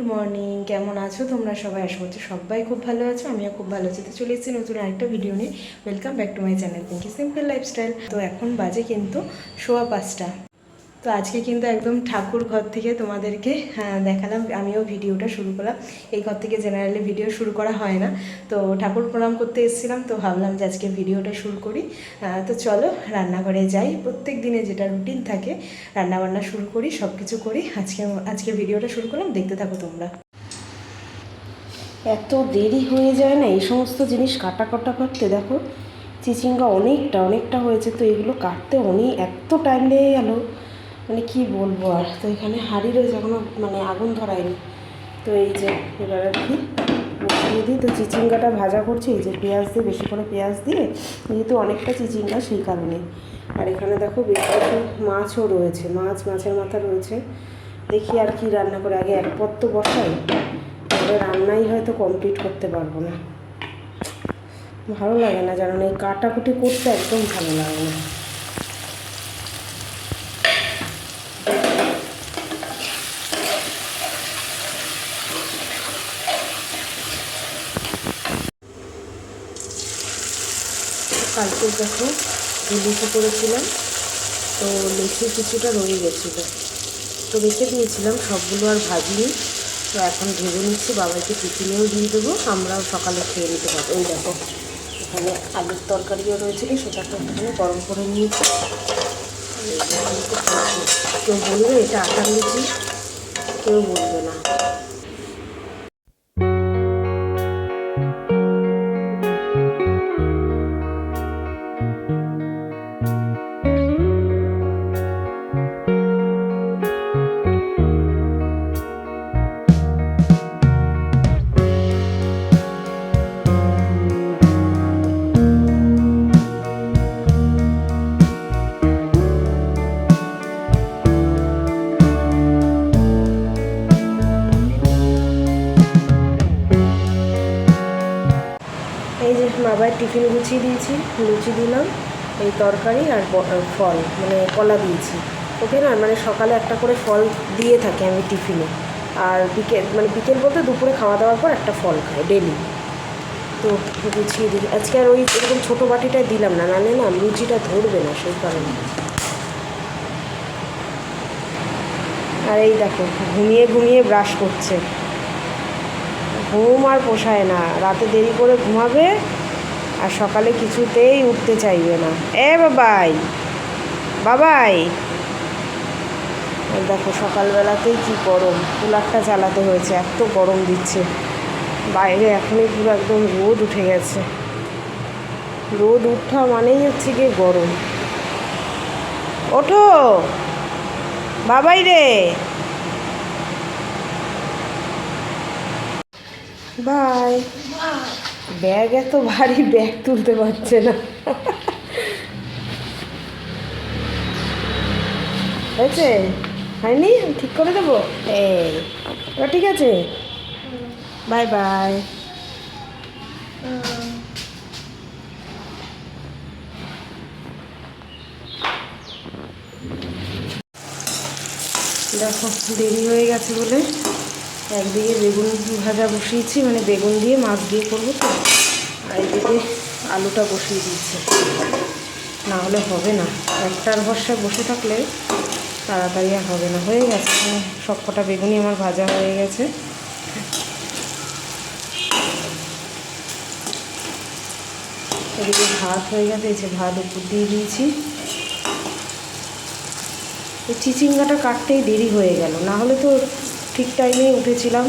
Morning, কেমন আছো তোমরা সবাই? আশা করছি সবাই খুব ভালো আছো, আমিও খুব ভালো আছি। তো চলে এসেছি নতুন আরেকটা ভিডিও নিয়ে। Welcome back to my channel Pinky simple lifestyle. তো এখন বাজে কিন্তু 5:15। তো আজকে কিন্তু একদম ঠাকুর ঘর থেকে তোমাদেরকে দেখালাম, আমিও ভিডিওটা শুরু করলাম। এই ঘর থেকে জেনারেলি ভিডিও শুরু করা হয় না, তো ঠাকুর প্রণাম করতে এসেছিলাম, তো ভাবলাম যে আজকে ভিডিওটা শুরু করি। তো চলো রান্নাঘরে যাই, প্রত্যেক দিনে যেটা রুটিন থাকে রান্নাবান্না শুরু করি, সব কিছু করি। আজকে ভিডিওটা শুরু করলাম, দেখতে থাকো তোমরা। এত দেরি হয়ে যায় না এই সমস্ত জিনিস কাটা করতে। দেখো চিচিঙ্গা অনেকটা হয়েছে, তো এগুলো কাটতে এত টাইম লেগে গেল, মানে কি বলবো। আর তো এখানে হাঁড়ি রয়েছে, এখনও মানে আগুন ধরায়নি। তো এই যে এবার আর কি বসিয়ে দিই। তো চিচিঙ্গাটা ভাজা করছি, এই যে পেঁয়াজ দিয়ে, বেশি করে পেঁয়াজ দিয়ে, যেহেতু অনেকটা চিচিঙ্গা সেই কারণে। আর এখানে দেখো বেশ কিছু মাছও রয়েছে, মাছের মাথা রয়েছে। দেখি আর কি রান্না করে, আগে এক পদ তো বসাই, তাহলে রান্নাই হয়তো কমপ্লিট করতে পারবো না। ভালো লাগে না জানো না, এই কাটাকুটি করতে একদম ভালো লাগে না। কালকে দেখো লিচু করেছিলাম, তো লিচু কিছুটা রয়ে গেছিলো, তো রেখে দিয়েছিলাম, সবগুলো আর ভাজিনি। তো এখন ভেজে নিচ্ছি, বাবাকে টিফিনেও দিয়ে দেবো, আমরাও সকালে খেয়ে নিতে পারবো। এই দেখো এখানে আলুর তরকারিও রয়েছে, সেটাকে এখানে গরম করে নিয়েছি। কেউ বলবে এটা আটার লুচি, কেউ বলবে না। এই যে বাবার টিফিন গুছিয়ে দিয়েছি, লুচি দিলাম, এই তরকারি আর ফল মানে কলা দিয়েছি। ওকে না মানে সকালে একটা করে ফল দিয়ে থাকি আমি টিফিনে, আর বিকেল বলতে দুপুরে খাওয়া দাওয়ার পর একটা ফল খাই ডেলি। তো গুছিয়ে দিই আজকে, আর ওই এরকম ছোটো বাটিটায় দিলাম না, নাহলে না লুচিটা ধরবে না, সেই কারণে। আর এই দেখো ঘুমিয়ে ব্রাশ করছে, ঘুম আর পোষায় না, রাতে দেরি করে ঘুমাবে আর সকালে কিছুতেই উঠতে চাইবে না। বাবাই দেখো সকালবেলাতেই কি গরম, কুলারটা চালাতে হয়েছে, এত গরম দিচ্ছে বাইরে। এখনই পুরো একদম রোদ উঠে গেছে, রোদ উঠা মানেই হচ্ছে গিয়ে গরম। ওঠো বাবাই রে, বাই। ব্যাগ এত ভারী, ব্যাগ তুলতে পারছে না। হয়েছে? হয়নি? ঠিক করে দেবো। ঠিক আছে, বাই বাই। দেখো দেরি হয়ে গেছে বলে একদিকে বেগুন ভাজা বসিয়েছি, মানে বেগুন দিয়ে মাছ দিয়ে করবো তো, আর এদিকে আলুটা বসিয়ে দিচ্ছি, না হলে হবে না। একটার ভরসায় বসে থাকলে তাড়াতাড়ি আর হবে না। হয়ে গেছে সব কটা বেগুনই আমার ভাজা হয়ে গেছে। এদিকে ভাত হয়ে গেছে, এই যে ভাত উপর দিয়ে দিয়েছি। এই চিচিঙ্গাটা কাটতেই দেরি হয়ে গেল, না হলে তো ঠিক টাইমেই উঠেছিলাম।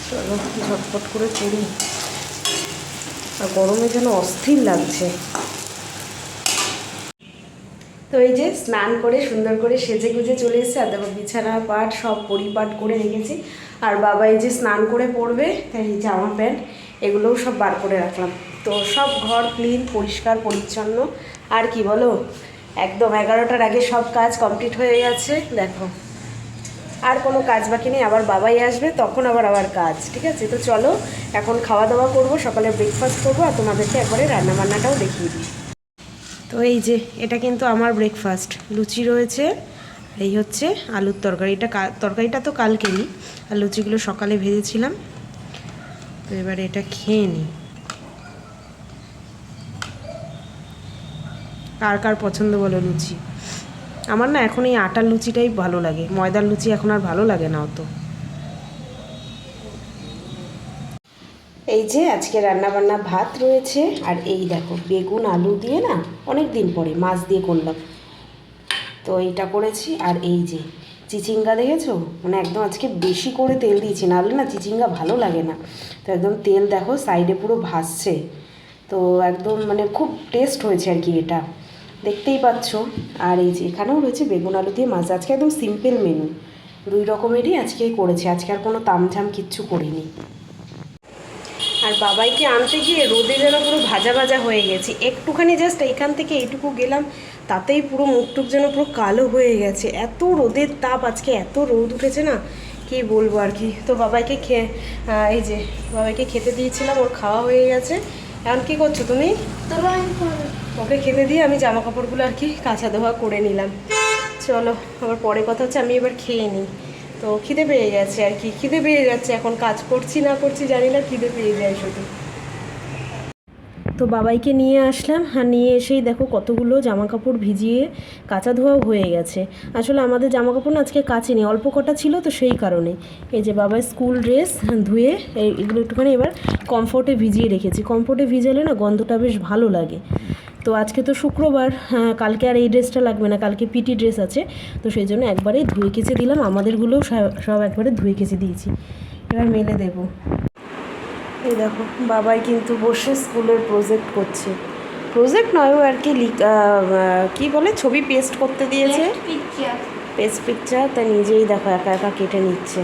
চলো ঝটপট করে করি, আর গরমে যেন অস্থির লাগছে। তো এই যে স্নান করে সুন্দর করে সেজে গুজে চলে এসেছে, আর দেখো বিছানা পাট সব পরিপাট করে রেখেছি। আর বাবা এই যে স্নান করে পড়বে, তাই এই জামা প্যান্ট এগুলোও সব বার করে রাখলাম। তো সব ঘর ক্লিন, পরিষ্কার পরিচ্ছন্ন। আর কি বলো, একদম 11টার আগে সব কাজ কমপ্লিট হয়ে গেছে। দেখো আর কোনো কাজ বাকি নেই, আবার বাবাই আসবে তখন আবার কাজ। ঠিক আছে, তো চলো এখন খাওয়া দাওয়া করবো, সকালে ব্রেকফাস্ট করবো, আর তোমাদেরকে একবারে রান্নাবান্নাটাও দেখিয়ে দিই। তো এই যে এটা কিন্তু আমার ব্রেকফাস্ট, লুচি রয়েছে, এই হচ্ছে আলুর তরকারি। তরকারিটা তো কালকেরই, আর লুচিগুলো সকালে ভেজেছিলাম। তো এবারে এটা খেয়ে নিই। কার কার পছন্দ বলো লুচি? আমার না এখন এই আটার লুচিটাই ভালো লাগে, ময়দার লুচি এখন আর ভালো লাগে না অত। এই যে আজকে রান্নাবান্না ভাত রয়েছে, আর এই দেখো বেগুন আলু দিয়ে না অনেক দিন পরে মাছ দিয়ে করলাম, তো এইটা করেছি। আর এই যে চিচিঙ্গা দেখেছো, মানে একদম আজকে বেশি করে তেল দিয়েছি, নাহলে না চিচিঙ্গা ভালো লাগে না। তো একদম তেল দেখো সাইডে পুরো ভাসছে, তো একদম মানে খুব টেস্ট হয়েছে আর কি, এটা দেখতেই পাচ্ছ। আর এই যে এখানেও রয়েছে বেগুন আলু দিয়ে মাছ। আজকে একদম সিম্পল মেনু, 2 রকমেরই আজকে করেছি, আজকে আর কোনো তামঝাম কিচ্ছু করিনি। আর বাবাইকে আনতে গিয়ে রোদে যেন পুরো ভাজা ভাজা হয়ে গেছে, একটুখানি জাস্ট এইখান থেকে এইটুকু গেলাম, তাতেই পুরো মুখটুক যেন পুরো কালো হয়ে গেছে। এত রোদের তাপ আজকে, এত রোদ উঠেছে না, কি বলবো আর কি। তো বাবাইকে এই যে বাবাইকে খেতে দিয়েছিলাম, ওর খাওয়া হয়ে গেছে। এখন কী করছো তুমি? ওকে খেতে দিয়ে আমি জামা কাপড়গুলো আর কি কাঁচা ধোয়া করে নিলাম। চলো, আবার পরে কথা হচ্ছে, আমি এবার খেয়ে নিই। তো খিদে পেয়ে গেছে আর কি, খিদে পেয়ে যাচ্ছে, এখন কাজ করছি না করছি জানি না, খিদে পেয়ে যায় শুধু। তো বাবাইকে নিয়ে আসলাম, আর নিয়ে এসেই দেখো কতগুলো জামা কাপড় ভিজিয়ে কাঁচা ধোয়াও হয়ে গেছে। আসলে আমাদের জামা কাপড় না আজকে কাচিনি, অল্প কটা ছিল, তো সেই কারণে এই যে বাবার স্কুল ড্রেস ধুয়ে এগুলো একটুখানি এবার কমফোর্টে ভিজিয়ে রেখেছি। কমফোর্টে ভিজালে না গন্ধটা বেশ ভালো লাগে। তো আজকে তো শুক্রবার, কালকে আর এই ড্রেসটা লাগবে না, কালকে পিটি ড্রেস আছে, তো সেই জন্য একবারেই ধুয়ে কেচে দিলাম। আমাদেরগুলোও সব একবারে ধুয়ে কেচে দিয়েছি, এবার মেলে দেবো। এই দেখো বাবাই কিন্তু বসে স্কুলের প্রজেক্ট করছে, প্রজেক্ট নয় ও আর কি কী বলে ছবি পেস্ট করতে দিয়েছে, পেস্ট পিকচার, তা নিজেই দেখো একা একা কেটে নিচ্ছে।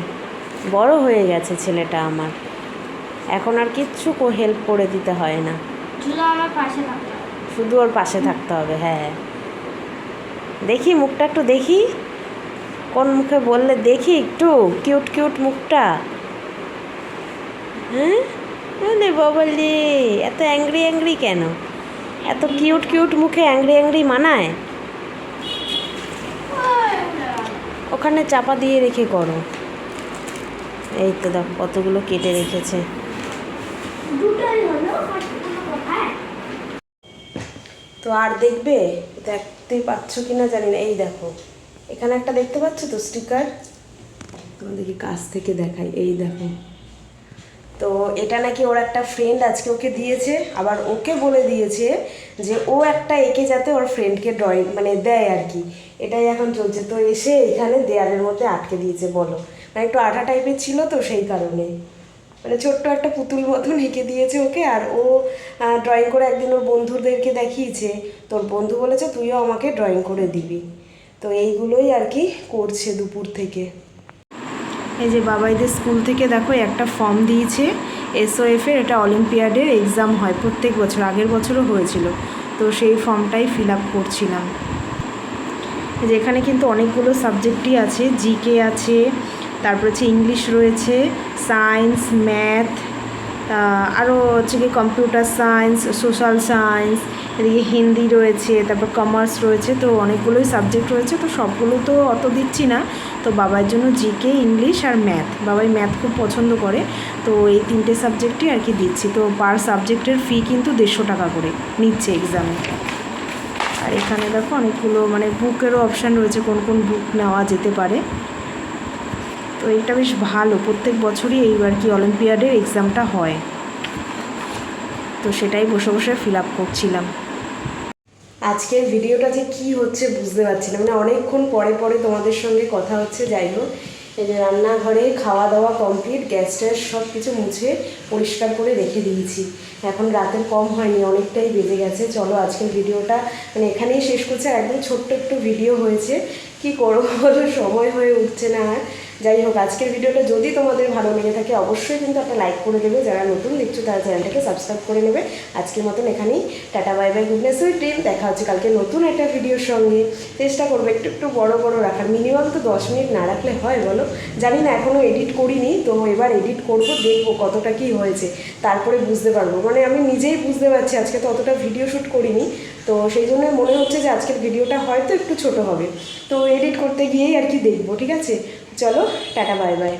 বড় হয়ে গেছে ছেলেটা আমার, এখন আর কিচ্ছু হেল্প করে দিতে হয় না, শুধু ওর পাশে থাকতে হবে। হ্যাঁ, দেখি মুখটা একটু দেখি, কোন মুখে বললে দেখি একটু, কিউট কিউট মুখটা। হ্যাঁ রে বাবালে, এত অ্যাংরি অ্যাংরি কেন? এত কিউট কিউট মুখে অ্যাংরি অ্যাংরি মানায়? ওখানে চাপা দিয়ে রেখে করো। এই তো দেখো কতগুলো কেটে রেখেছে। তো আর দেখবে, দেখতে পাচ্ছ কি না জানি না, এই দেখো এখানে একটা দেখতে পাচ্ছ তো স্টিকার, তোমাদেরকে কাছ থেকে দেখাই, এই দেখো। তো এটা নাকি ওর একটা ফ্রেন্ড আজকে ওকে দিয়েছে, আবার ওকে বলে দিয়েছে যে ও একটা এঁকে যাতে ওর ফ্রেন্ডকে ড্রয়িং মানে দেয় আর কি, এটাই এখন চলছে। তো এসে এখানে দেয়ালের মধ্যে আটকে দিয়েছে, বলো, মানে একটু আঠা টাইপের ছিল তো সেই কারণে, মানে ছোট্ট একটা পুতুল মতন এঁকে দিয়েছে ওকে। আর ও ড্রয়িং করে একদিন ওর বন্ধুদেরকে দেখিয়েছে, তোর বন্ধু বলেছে তুইও আমাকে ড্রয়িং করে দিবি। তো এইগুলোই আর কি করছে দুপুর থেকে। এই যে বাবাইদের স্কুল থেকে দেখো একটা ফর্ম দিয়েছে SOF এর, এটা অলিম্পিয়াডের এক্সাম হয় প্রত্যেক বছর, আগের বছরও হয়েছিল, তো সেই ফর্মটাই ফিল আপ করছিলাম। যে এখানে কিন্তু অনেকগুলো সাবজেক্টই আছে, GK আছে, তারপর হচ্ছে ইংলিশ রয়েছে, সায়েন্স, ম্যাথ, আরও হচ্ছে কি কম্পিউটার সায়েন্স, সোশ্যাল সায়েন্স, এদিকে হিন্দি রয়েছে, তারপর কমার্স রয়েছে, তো অনেকগুলোই সাবজেক্ট রয়েছে। তো সবগুলো তো অত দিচ্ছি না, তো বাবার জন্য GK, ইংলিশ আর ম্যাথ, বাবাই ম্যাথ খুব পছন্দ করে, তো এই 3টে সাবজেক্টই আর কি দিচ্ছি। তো পার সাবজেক্টের ফি কিন্তু 150 টাকা করে নিচ্ছে এক্সামে। আর এখানে দেখো অনেকগুলো মানে বুকেরও অপশান রয়েছে, কোন কোন বুক নেওয়া যেতে পারে। তো এটা বেশ ভালো, প্রত্যেক বছরই এই আর কি অলিম্পিয়াডের এক্সামটা হয়, তো সেটাই বসে বসে ফিল আপ করছিলাম। আজকের ভিডিওটা যে কি হচ্ছে বুঝতে পারছি না, মানে অনেকক্ষণ পরে পরে তোমাদের সঙ্গে কথা হচ্ছে। যাই হোক, এই যে রান্নাঘরে খাওয়া দাওয়া কমপ্লিট, গ্যাস ট্যাস সব কিছু মুছে পরিষ্কার করে রেখে দিয়েছি। এখন রাতের কম হয়নি, অনেকটাই বেজে গেছে। চলো আজকের ভিডিওটা মানে এখানেই শেষ করছে। একদম ছোট্ট একটু ভিডিও হয়েছে, কি করবো বলো, সময় হয়ে উঠছে না আর। যাই হোক, আজকের ভিডিওটা যদি তোমাদের ভালো লেগে থাকে অবশ্যই কিন্তু একটা লাইক করে দেবে, যারা নতুন দেখছো তারা চ্যানেলটাকে সাবস্ক্রাইব করে নেবে। আজকের মতন এখানেই tata, bye bye, goodness, sweet dream. দেখা হচ্ছে কালকে নতুন একটা ভিডিওর সঙ্গে। চেষ্টা করবো একটু একটু বড় বড় রাখার, মিনিমাম তো 10 মিনিট না রাখলে হয় বলো? জানি না, এখনও এডিট করিনি, তো এবার এডিট করব, দেখবো কতটা কি হয়েছে, তারপরে বুঝতে পারবো। মানে আমি নিজেই বুঝতে পারছি, আজকে তো অতটা ভিডিও শ্যুট করিনি, তো সেই জন্য মনে হচ্ছে যে আজকের ভিডিওটা হয়তো একটু ছোট হবে, তো এডিট করতে গিয়েই আর কি দেখবো। ঠিক আছে, চলো টাটা বাই বাই।